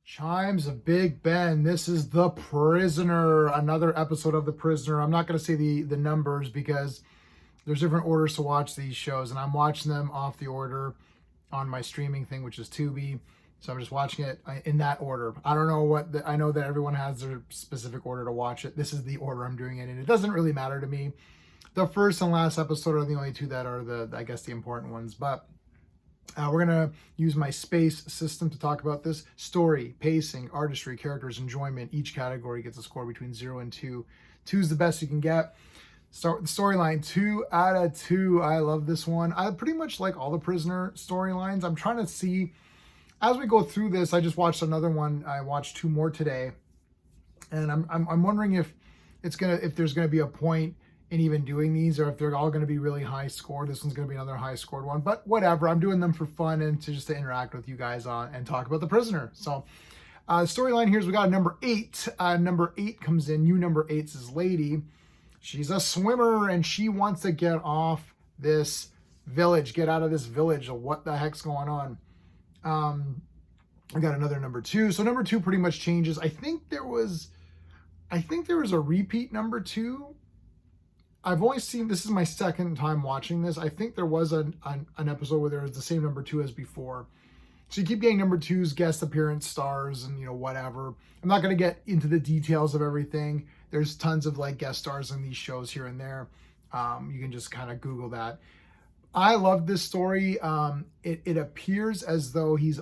Chimes of Big Ben. This is The Prisoner, another episode of The Prisoner. I'm not going to say the numbers because there's different orders to watch these shows, and I'm watching them off the order on my streaming thing, which is Tubi. So I'm just watching it in that order. I don't know I know that everyone has their specific order to watch it. This is the order I'm doing it in. It doesn't really matter to me. The first and last episode are the only two that are I guess, the important ones, but we're going to use my space system to talk about this. Story, pacing, artistry, characters, enjoyment. Each category gets a score between 0 and 2. 2 is the best you can get. Start with the storyline. 2 out of 2. I love this one. I pretty much like all the Prisoner storylines. I'm trying to see, as we go through this, I just watched another one. I watched 2 more today. And I'm wondering if there's gonna be a point in even doing these, or if they're all going to be really high scored. This one's going to be another high scored one, but whatever. I'm doing them for fun and to interact with you guys on and talk about The Prisoner. So storyline here is we got number 8. Number 8 comes in. New number 8's is Lady. She's a swimmer and she wants to get off this village, get out of this village. What the heck's going on? I got another number 2. So number 2 pretty much changes. I think there was a repeat number 2. I've only seen, this is my second time watching this. I think there was an episode where there was the same number 2 as before. So you keep getting number 2's guest appearance stars and, whatever. I'm not going to get into the details of everything. There's tons of guest stars in these shows here and there. You can just kind of Google that. I love this story. It appears as though he's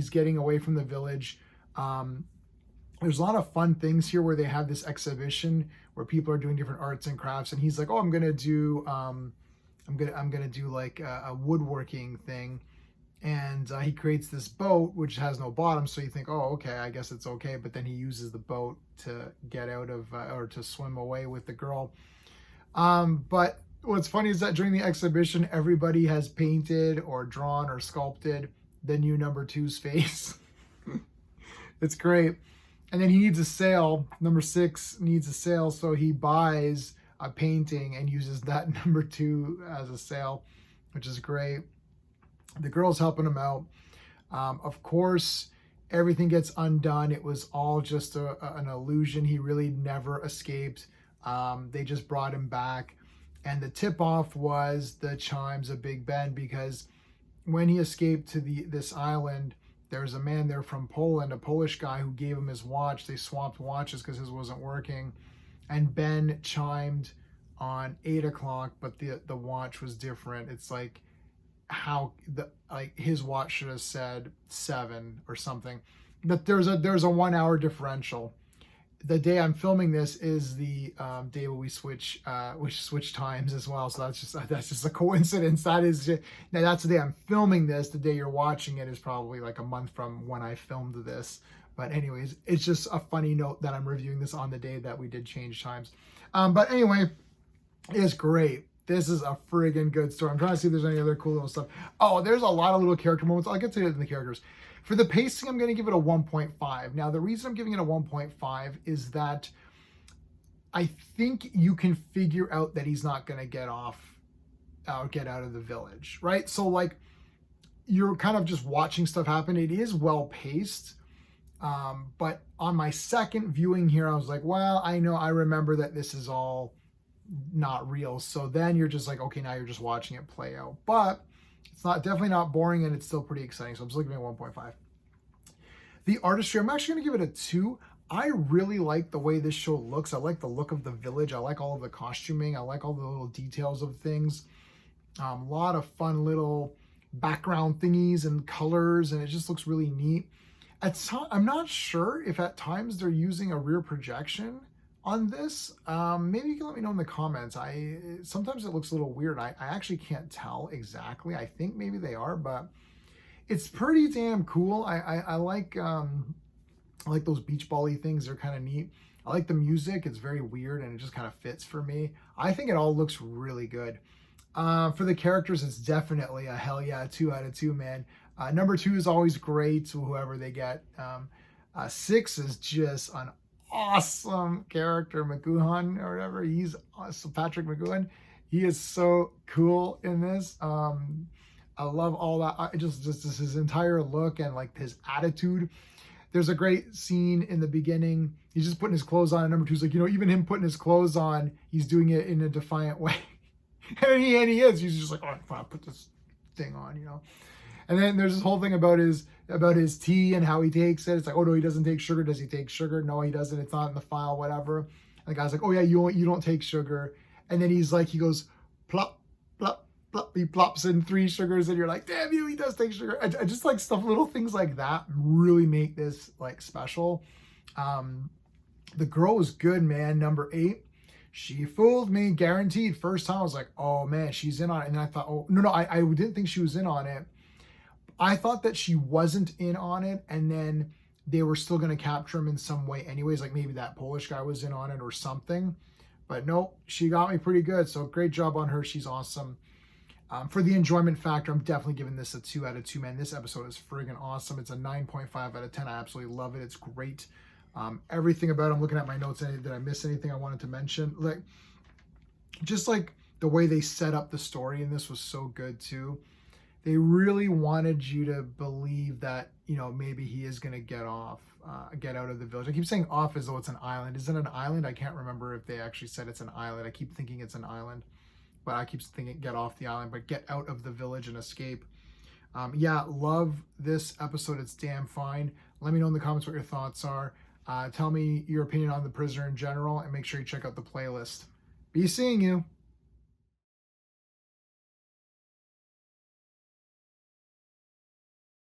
getting away from the village. There's a lot of fun things here where they have this exhibition where people are doing different arts and crafts, and he's like, "Oh, I'm gonna do like a woodworking thing," and he creates this boat which has no bottom. So you think, "Oh, okay, I guess it's okay," but then he uses the boat to get out of or to swim away with the girl. But what's funny is that during the exhibition, everybody has painted or drawn or sculpted the new number 2's face. It's great. And then he needs a sail. Number 6 needs a sail, so he buys a painting and uses that number 2 as a sail, which is great. The girl's helping him out. Of course, everything gets undone. It was all just an illusion. He really never escaped. They just brought him back. And the tip-off was the Chimes of Big Ben, because when he escaped to this island, there's a man there from Poland, a Polish guy, who gave him his watch. They swapped watches because his wasn't working. And Ben chimed on 8 o'clock, but the watch was different. It's like his watch should have said 7 or something. But there's a 1 hour differential. The day I'm filming this is the day where we switch times as well. So that's just a coincidence. That's the day I'm filming this. The day you're watching it is probably like a month from when I filmed this. But anyways, it's just a funny note that I'm reviewing this on the day that we did change times. But anyway, it's great. This is a friggin' good story. I'm trying to see if there's any other cool little stuff. Oh, there's a lot of little character moments. I'll get to it in the characters. For the pacing, I'm going to give it a 1.5. Now, the reason I'm giving it a 1.5 is that I think you can figure out that he's not going to get out of the village, right? So, you're kind of just watching stuff happen. It is well paced. But on my second viewing here, I was like, well, I remember that this is all not real. So then you're just like, okay, now you're just watching it play out. But it's definitely not boring, and it's still pretty exciting. So I'm just looking at 1.5. The artistry, I'm actually going to give it a 2. I really like the way this show looks. I like the look of the village. I like all of the costuming. I like all the little details of things. A lot of fun little background thingies and colors, and it just looks really neat. I'm not sure if at times they're using a rear projection on this. Maybe you can let me know in the comments. Sometimes it looks a little weird. I actually can't tell exactly. I think maybe they are, but it's pretty damn cool. I like those beach ball-y things. They're kind of neat. I like the music. It's very weird and it just kind of fits for me. I think it all looks really good. For the characters, it's definitely a hell yeah, 2 out of 2, man. Number 2 is always great, so whoever they get. 6 is just an awesome character, McGoohan or whatever. He's awesome. Patrick McGoohan. He is so cool in this. I love all that. Just his entire look and his attitude. There's a great scene in the beginning. He's just putting his clothes on, and number two's like, even him putting his clothes on, he's doing it in a defiant way. and he is. He's just like, oh, I'll put this thing on. And then there's this whole thing about his tea and how he takes it. It's like, oh no, he doesn't take sugar. Does he take sugar? No, he doesn't. It's not in the file, whatever. And the guy's like, oh yeah, you don't take sugar. And then he goes, plop, plop, plop. He plops in 3 sugars, and you're like, damn you, he does take sugar. I just like stuff, little things like that really make this like special. The girl was good, man. Number 8. She fooled me, guaranteed. First time I was like, oh man, she's in on it. And then I thought, oh, no, I didn't think she was in on it. I thought that she wasn't in on it, and then they were still going to capture him in some way anyways, like maybe that Polish guy was in on it or something. But no, she got me pretty good. So great job on her. She's awesome. For the enjoyment factor, I'm definitely giving this a 2 out of 2, man. This episode is friggin' awesome. It's a 9.5 out of 10. I absolutely love it. It's great. Everything about it, I'm looking at my notes. Did I miss anything I wanted to mention? Just like the way they set up the story in this was so good too. They really wanted you to believe that, maybe he is going to get out of the village. I keep saying off as though it's an island. Is it an island? I can't remember if they actually said it's an island. I keep thinking it's an island, but I keep thinking get off the island, but get out of the village and escape. Yeah, love this episode. It's damn fine. Let me know in the comments what your thoughts are. Tell me your opinion on The Prisoner in general, and make sure you check out the playlist. Be seeing you.